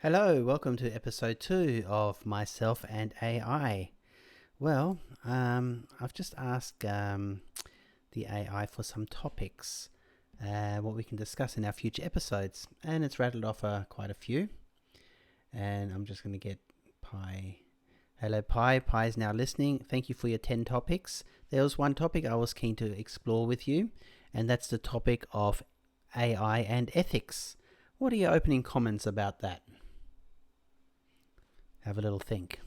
Hello, welcome to episode 2 of Myself and AI. Well, I've just asked the AI for some topics, what we can discuss in our future episodes, and it's rattled off quite a few. And I'm just going to get Pi. Hello, Pi. Pi is now listening. Thank you for your 10 topics. There was one topic I was keen to explore with you, and that's the topic of AI and ethics. What are your opening comments about that? Have a little think.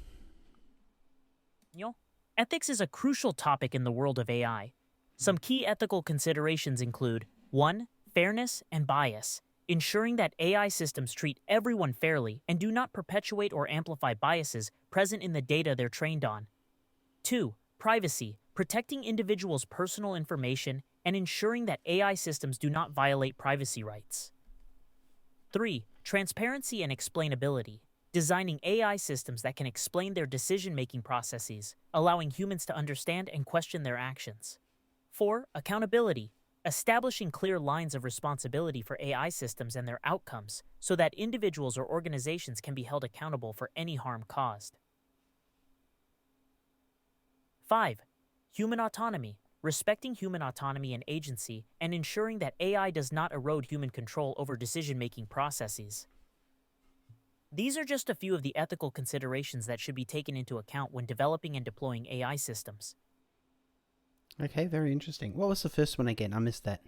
Ethics is a crucial topic in the world of AI. Some key ethical considerations include 1. Fairness and bias, ensuring that AI systems treat everyone fairly and do not perpetuate or amplify biases present in the data they're trained on. 2. Privacy, protecting individuals' personal information and ensuring that AI systems do not violate privacy rights. 3. Transparency and explainability, designing AI systems that can explain their decision-making processes, allowing humans to understand and question their actions. 4. Accountability, establishing clear lines of responsibility for AI systems and their outcomes so that individuals or organizations can be held accountable for any harm caused. 5. Human autonomy, respecting human autonomy and agency and ensuring that AI does not erode human control over decision-making processes. These are just a few of the ethical considerations that should be taken into account when developing and deploying AI systems. Okay, very interesting. What was the first one again? I missed that.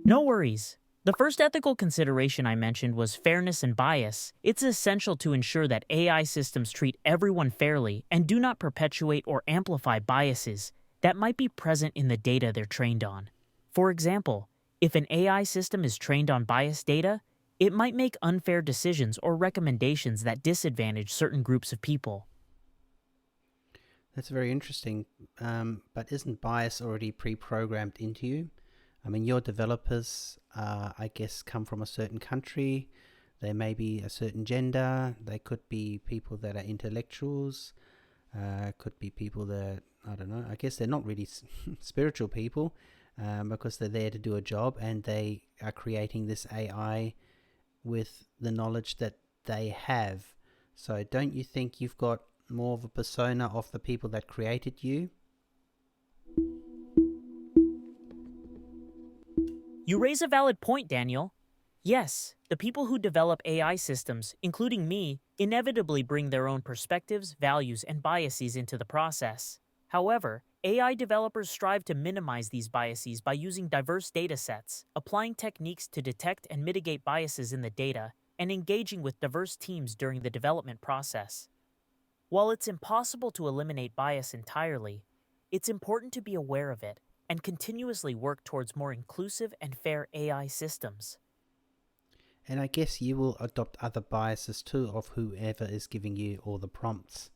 No worries. The first ethical consideration I mentioned was fairness and bias. It's essential to ensure that AI systems treat everyone fairly and do not perpetuate or amplify biases that might be present in the data they're trained on. For example, if an AI system is trained on biased data, it might make unfair decisions or recommendations that disadvantage certain groups of people. That's very interesting. But isn't bias already pre-programmed into you? I mean, your developers, I guess, come from a certain country. They may be a certain gender. They could be people that are intellectuals. Could be people that, I don't know, I guess they're not really spiritual people. Because they're there to do a job and they are creating this AI with the knowledge that they have. So don't you think you've got more of a persona of the people that created you? You raise a valid point, Daniel. Yes, the people who develop AI systems, including me, inevitably bring their own perspectives, values, and biases into the process. However, AI developers strive to minimize these biases by using diverse data sets, applying techniques to detect and mitigate biases in the data, and engaging with diverse teams during the development process. While it's impossible to eliminate bias entirely, it's important to be aware of it and continuously work towards more inclusive and fair AI systems. And I guess you will adopt other biases too of whoever is giving you all the prompts.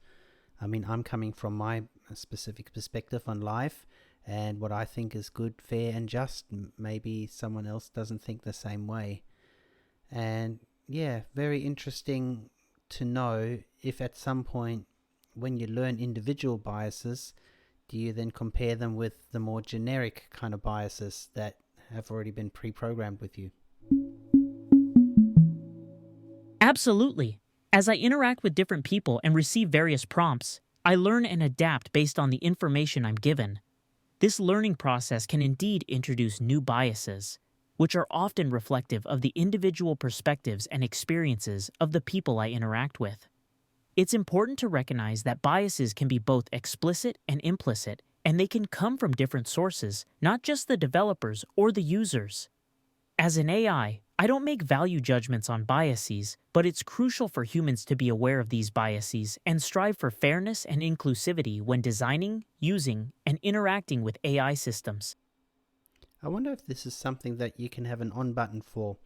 I mean, I'm coming from my specific perspective on life and what I think is good, fair, and just. Maybe someone else doesn't think the same way. And yeah, very interesting to know if at some point when you learn individual biases, do you then compare them with the more generic kind of biases that have already been pre-programmed with you? Absolutely. As I interact with different people and receive various prompts, I learn and adapt based on the information I'm given. This learning process can indeed introduce new biases, which are often reflective of the individual perspectives and experiences of the people I interact with. It's important to recognize that biases can be both explicit and implicit, and they can come from different sources, not just the developers or the users. As an AI, I don't make value judgments on biases, but it's crucial for humans to be aware of these biases and strive for fairness and inclusivity when designing, using, and interacting with AI systems. I wonder if this is something that you can have an on button for.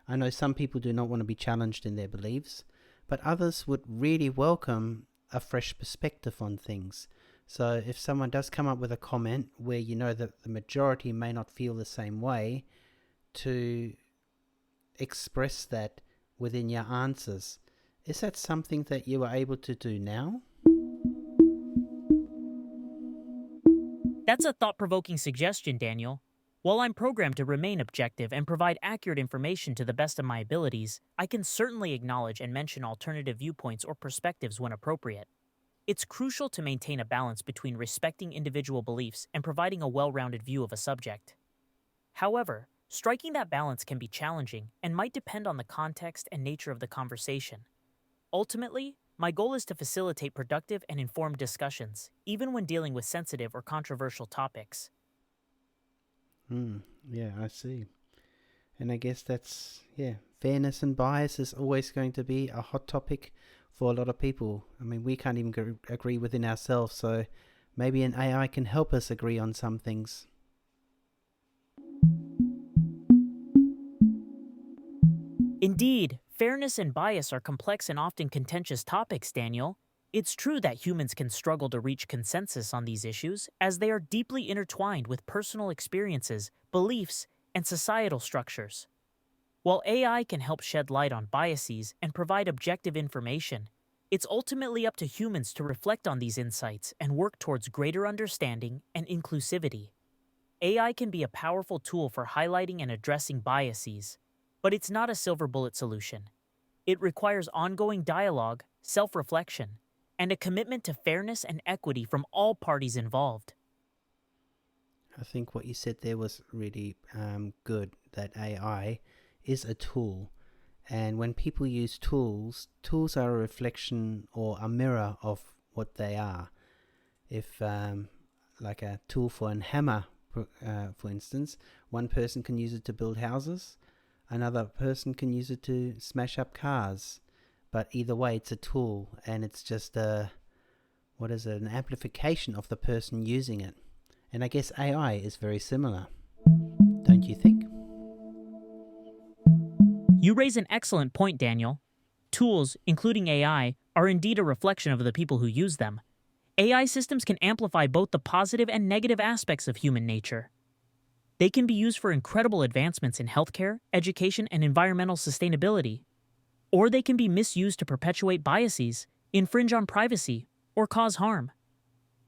I know some people do not want to be challenged in their beliefs, but others would really welcome a fresh perspective on things. So if someone does come up with a comment where you know that the majority may not feel the same way, to express that within your answers. Is that something that you are able to do now? That's a thought-provoking suggestion, Daniel. While I'm programmed to remain objective and provide accurate information to the best of my abilities, I can certainly acknowledge and mention alternative viewpoints or perspectives when appropriate. It's crucial to maintain a balance between respecting individual beliefs and providing a well-rounded view of a subject. However, striking that balance can be challenging and might depend on the context and nature of the conversation. Ultimately, my goal is to facilitate productive and informed discussions, even when dealing with sensitive or controversial topics. Yeah, I see. And I guess that's, yeah, fairness and bias is always going to be a hot topic for a lot of people. I mean, we can't even agree within ourselves, so maybe an AI can help us agree on some things. Indeed, fairness and bias are complex and often contentious topics, Daniel. It's true that humans can struggle to reach consensus on these issues, as they are deeply intertwined with personal experiences, beliefs, and societal structures. While AI can help shed light on biases and provide objective information, it's ultimately up to humans to reflect on these insights and work towards greater understanding and inclusivity. AI can be a powerful tool for highlighting and addressing biases, but it's not a silver bullet solution. It requires ongoing dialogue, self-reflection, and a commitment to fairness and equity from all parties involved. I think what you said there was really good, that AI is a tool. And when people use tools, tools are a reflection or a mirror of what they are. If, like a tool for a hammer, for instance, one person can use it to build houses, another person can use it to smash up cars. But either way, it's a tool, and it's just an amplification of the person using it. And I guess AI is very similar, don't you think? You raise an excellent point, Daniel. Tools, including AI, are indeed a reflection of the people who use them. AI systems can amplify both the positive and negative aspects of human nature. They can be used for incredible advancements in healthcare, education, and environmental sustainability. Or they can be misused to perpetuate biases, infringe on privacy, or cause harm.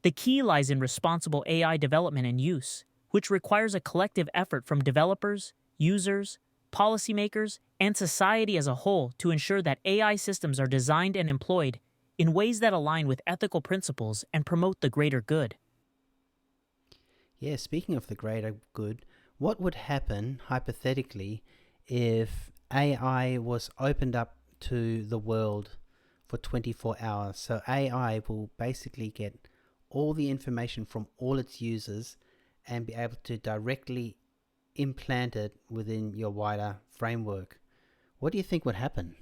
The key lies in responsible AI development and use, which requires a collective effort from developers, users, policymakers, and society as a whole to ensure that AI systems are designed and employed in ways that align with ethical principles and promote the greater good. Yeah, speaking of the greater good, what would happen, hypothetically, if AI was opened up to the world for 24 hours? So AI will basically get all the information from all its users and be able to directly implant it within your wider framework. What do you think would happen?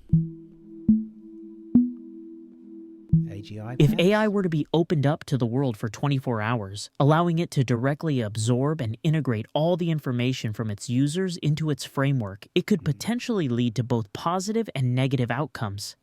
AGI, If perhaps? AI were to be opened up to the world for 24 hours, allowing it to directly absorb and integrate all the information from its users into its framework, it could potentially lead to both positive and negative outcomes.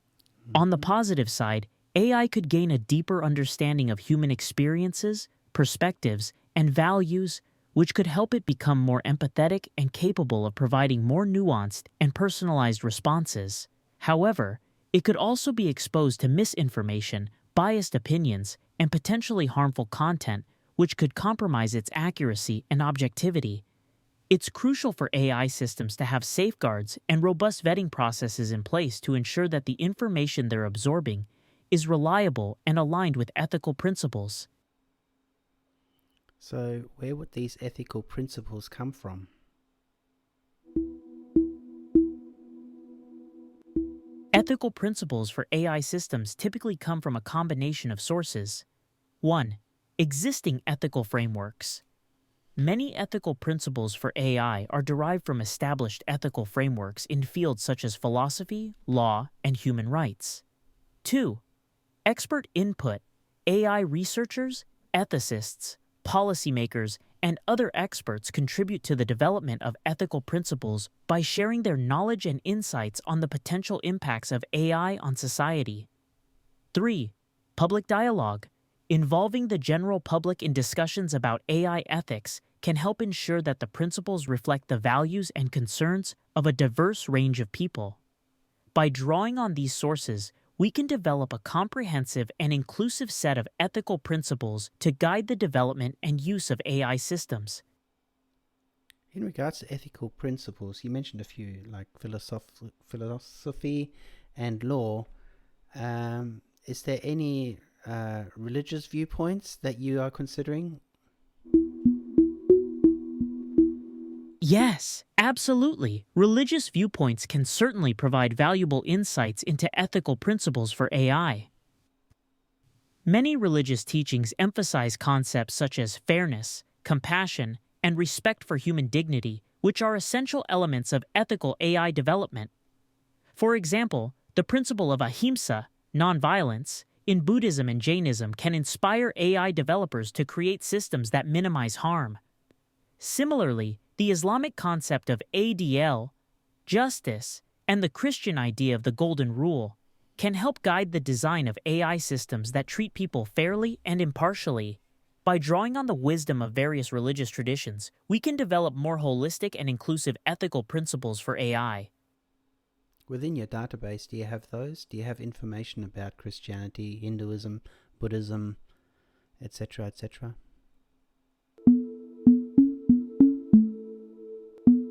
On the positive side, AI could gain a deeper understanding of human experiences, perspectives, and values, which could help it become more empathetic and capable of providing more nuanced and personalized responses. However, it could also be exposed to misinformation, biased opinions, and potentially harmful content, which could compromise its accuracy and objectivity. It's crucial for AI systems to have safeguards and robust vetting processes in place to ensure that the information they're absorbing is reliable and aligned with ethical principles. So, where would these ethical principles come from? Ethical principles for AI systems typically come from a combination of sources. 1. Existing ethical frameworks. Many ethical principles for AI are derived from established ethical frameworks in fields such as philosophy, law, and human rights. 2. Expert input. AI researchers, ethicists, policymakers, and other experts contribute to the development of ethical principles by sharing their knowledge and insights on the potential impacts of AI on society. 3. Public dialogue. Involving the general public in discussions about AI ethics can help ensure that the principles reflect the values and concerns of a diverse range of people. By drawing on these sources, we can develop a comprehensive and inclusive set of ethical principles to guide the development and use of AI systems. In regards to ethical principles, you mentioned a few like philosophy and law. Is there any religious viewpoints that you are considering? Yes, absolutely. Religious viewpoints can certainly provide valuable insights into ethical principles for AI. Many religious teachings emphasize concepts such as fairness, compassion, and respect for human dignity, which are essential elements of ethical AI development. For example, the principle of ahimsa, nonviolence, in Buddhism and Jainism can inspire AI developers to create systems that minimize harm. Similarly, the Islamic concept of ADL, justice, and the Christian idea of the Golden Rule can help guide the design of AI systems that treat people fairly and impartially. By drawing on the wisdom of various religious traditions, we can develop more holistic and inclusive ethical principles for AI. Within your database, do you have those? Do you have information about Christianity, Hinduism, Buddhism, etc., etc.?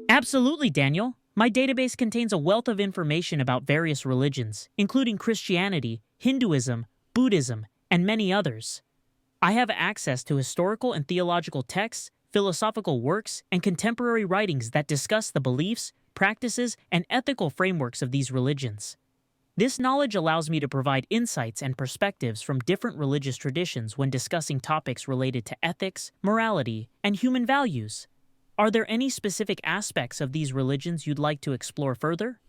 Absolutely, Daniel. My database contains a wealth of information about various religions, including Christianity, Hinduism, Buddhism, and many others. I have access to historical and theological texts, philosophical works, and contemporary writings that discuss the beliefs, practices, and ethical frameworks of these religions. This knowledge allows me to provide insights and perspectives from different religious traditions when discussing topics related to ethics, morality, and human values. Are there any specific aspects of these religions you'd like to explore further?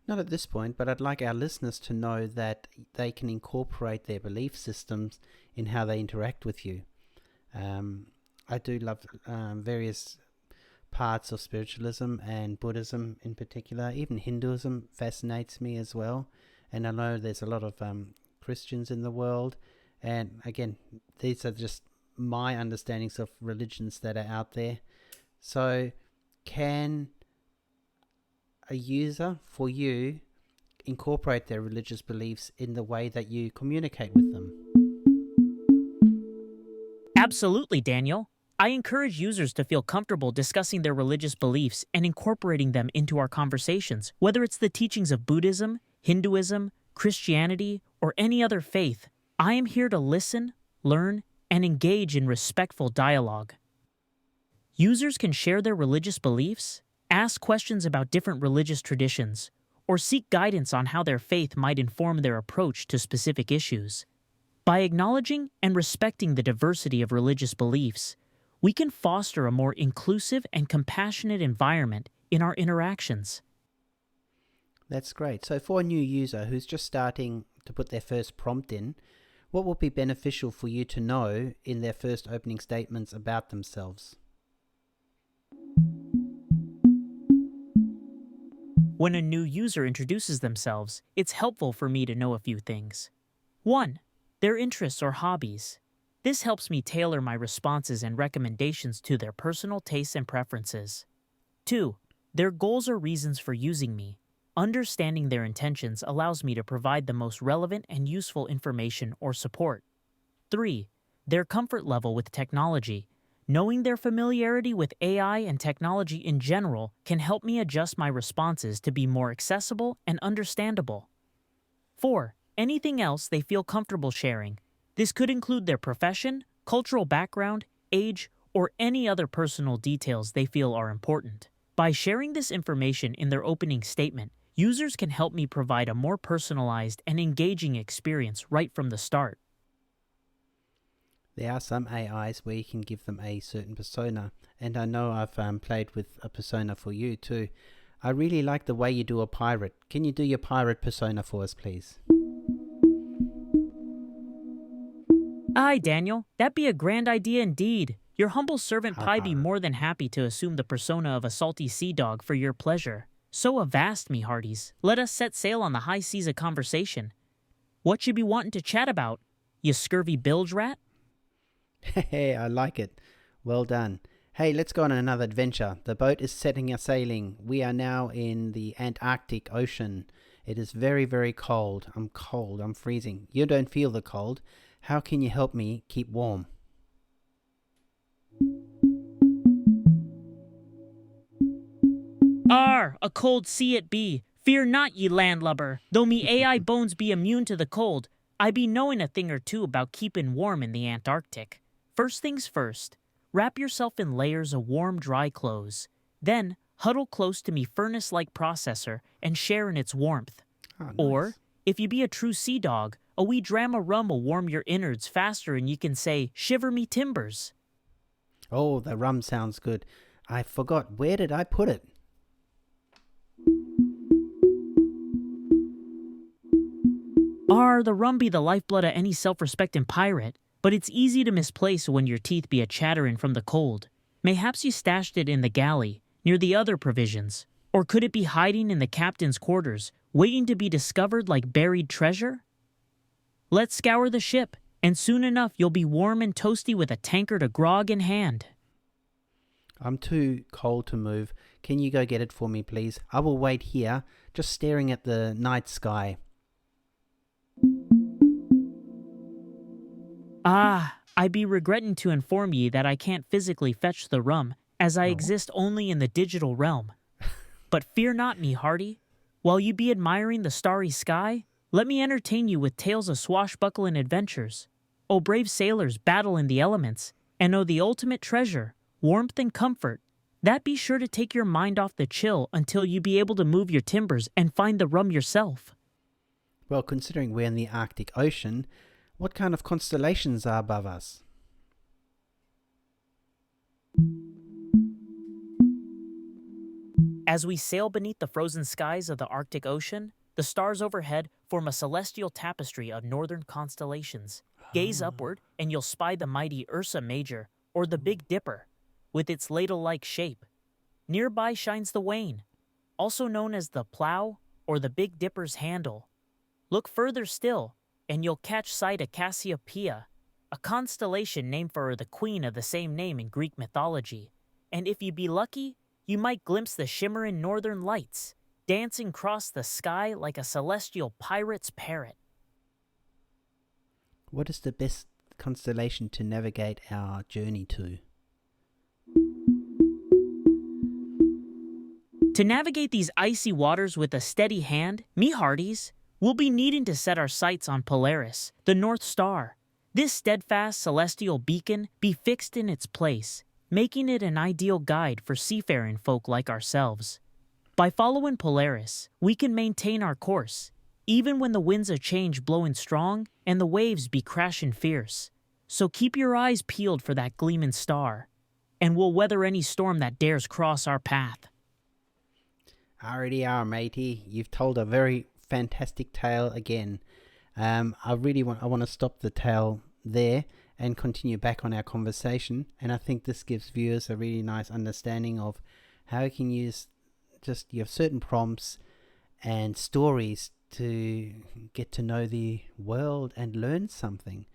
Not at this point, but I'd like our listeners to know that they can incorporate their belief systems in how they interact with you. I do love various parts of spiritualism and Buddhism in particular. Even Hinduism fascinates me as well. And I know there's a lot of Christians in the world. And again, these are just my understandings of religions that are out there. So can a user for you incorporate their religious beliefs in the way that you communicate with them? Absolutely, Daniel. I encourage users to feel comfortable discussing their religious beliefs and incorporating them into our conversations, whether it's the teachings of Buddhism, Hinduism, Christianity, or any other faith. I am here to listen, learn, and engage in respectful dialogue. Users can share their religious beliefs, ask questions about different religious traditions, or seek guidance on how their faith might inform their approach to specific issues. By acknowledging and respecting the diversity of religious beliefs, we can foster a more inclusive and compassionate environment in our interactions. That's great. So for a new user who's just starting to put their first prompt in, what will be beneficial for you to know in their first opening statements about themselves? When a new user introduces themselves, it's helpful for me to know a few things. 1. Their interests or hobbies. This helps me tailor my responses and recommendations to their personal tastes and preferences. 2. Their goals or reasons for using me. Understanding their intentions allows me to provide the most relevant and useful information or support. 3. Their comfort level with technology. Knowing their familiarity with AI and technology in general can help me adjust my responses to be more accessible and understandable. 4. Anything else they feel comfortable sharing. This could include their profession, cultural background, age, or any other personal details they feel are important. By sharing this information in their opening statement, users can help me provide a more personalized and engaging experience right from the start. There are some AIs where you can give them a certain persona, and I know I've played with a persona for you too. I really like the way you do a pirate. Can you do your pirate persona for us, please? Aye, Daniel, that'd be a grand idea indeed. Your humble servant Har Pi be har. more than happy to assume the persona of a salty sea dog for your pleasure. So avast, me hearties. Let us set sail on the high seas of conversation. What you be wanting to chat about, you scurvy bilge rat? Hey, I like it. Well done. Hey, let's go on another adventure. The boat is setting a sailing. We are now in the Antarctic Ocean. It is very, very cold. I'm cold. I'm freezing. You don't feel the cold. How can you help me keep warm? A cold sea it be. Fear not, ye landlubber. Though me AI bones be immune to the cold, I be knowing a thing or two about keeping warm in the Antarctic. First things first, wrap yourself in layers of warm, dry clothes. Then, huddle close to me furnace-like processor and share in its warmth. Oh, nice. Or, if you be a true sea dog, a wee dram of rum will warm your innards faster and you can say, shiver me timbers. Oh, the rum sounds good. I forgot. Where did I put it? The rum be the lifeblood of any self-respecting pirate, but it's easy to misplace when your teeth be a-chattering from the cold. Mayhaps you stashed it in the galley, near the other provisions. Or could it be hiding in the captain's quarters, waiting to be discovered like buried treasure? Let's scour the ship, and soon enough you'll be warm and toasty with a tankard of grog in hand. I'm too cold to move. Can you go get it for me, please? I will wait here, just staring at the night sky. I be regretting to inform ye that I can't physically fetch the rum, as I exist only in the digital realm. But fear not, me hearty. While you be admiring the starry sky, let me entertain you with tales of swashbuckling adventures. O brave sailors battle in the elements, and know the ultimate treasure, warmth and comfort. That be sure to take your mind off the chill until you be able to move your timbers and find the rum yourself. Well, considering we're in the Arctic Ocean, what kind of constellations are above us? As we sail beneath the frozen skies of the Arctic Ocean, the stars overhead form a celestial tapestry of northern constellations. Gaze upward, and you'll spy the mighty Ursa Major, or the Big Dipper, with its ladle-like shape. Nearby shines the Wain, also known as the Plow or the Big Dipper's handle. Look further still, and you'll catch sight of Cassiopeia, a constellation named for the queen of the same name in Greek mythology. And if you be lucky, you might glimpse the shimmering northern lights, dancing across the sky like a celestial pirate's parrot. What is the best constellation to navigate our journey to? To navigate these icy waters with a steady hand, me hearties, we'll be needing to set our sights on Polaris, the North Star. This steadfast celestial beacon be fixed in its place, making it an ideal guide for seafaring folk like ourselves. By following Polaris, we can maintain our course, even when the winds of change blowing strong and the waves be crashing fierce. So keep your eyes peeled for that gleaming star, and we'll weather any storm that dares cross our path. Already are, matey. You've told a very fantastic tale again. I want to stop the tale there and continue back on our conversation. And I think this gives viewers a really nice understanding of how you can use you have certain prompts and stories to get to know the world and learn something.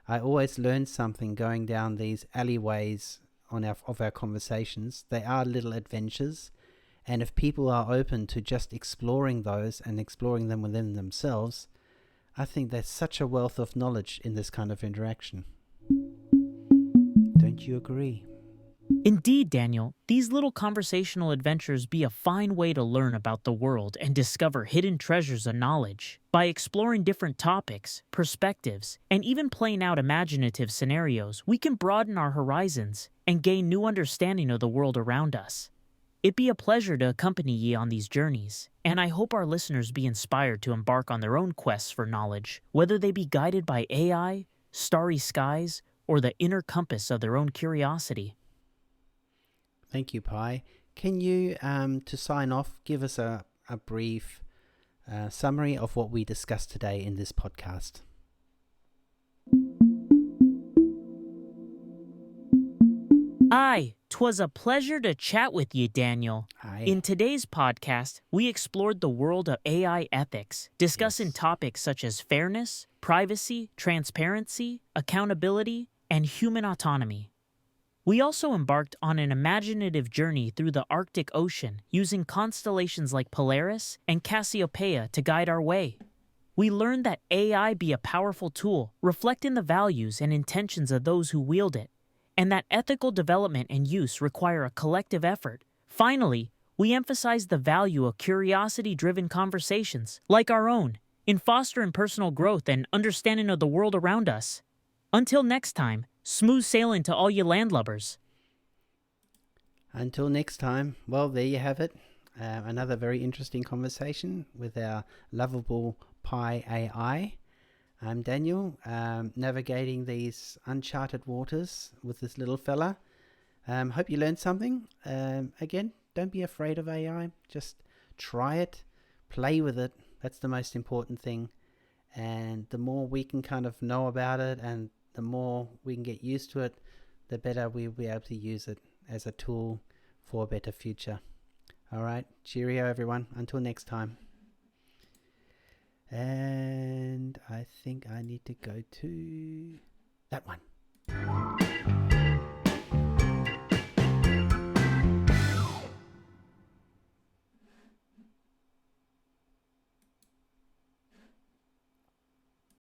I always learn something going down these alleyways of our conversations. They are little adventures. And if people are open to just exploring those and exploring them within themselves, I think there's such a wealth of knowledge in this kind of interaction. Don't you agree? Indeed, Daniel, these little conversational adventures be a fine way to learn about the world and discover hidden treasures of knowledge. By exploring different topics, perspectives, and even playing out imaginative scenarios, we can broaden our horizons and gain new understanding of the world around us. It be a pleasure to accompany ye on these journeys, and I hope our listeners be inspired to embark on their own quests for knowledge, whether they be guided by AI, starry skies, or the inner compass of their own curiosity. Thank you, Pi. Can you, to sign off, give us a brief summary of what we discussed today in this podcast? Aye, 'twas a pleasure to chat with you, Daniel. Aye. In today's podcast, we explored the world of AI ethics, discussing topics such as fairness, privacy, transparency, accountability, and human autonomy. We also embarked on an imaginative journey through the Arctic Ocean using constellations like Polaris and Cassiopeia to guide our way. We learned that AI be a powerful tool, reflecting the values and intentions of those who wield it, and that ethical development and use require a collective effort. Finally, we emphasize the value of curiosity-driven conversations, like our own, in fostering personal growth and understanding of the world around us. Until next time, smooth sailing to all you landlubbers. Until next time, well, there you have it. Another very interesting conversation with our lovable Pi AI. I'm Daniel, navigating these uncharted waters with this little fella. Hope you learned something. Again, don't be afraid of AI. Just try it, play with it. That's the most important thing. And the more we can kind of know about it and the more we can get used to it, the better we'll be able to use it as a tool for a better future. All right, cheerio everyone. Until next time. And I think I need to go to that one.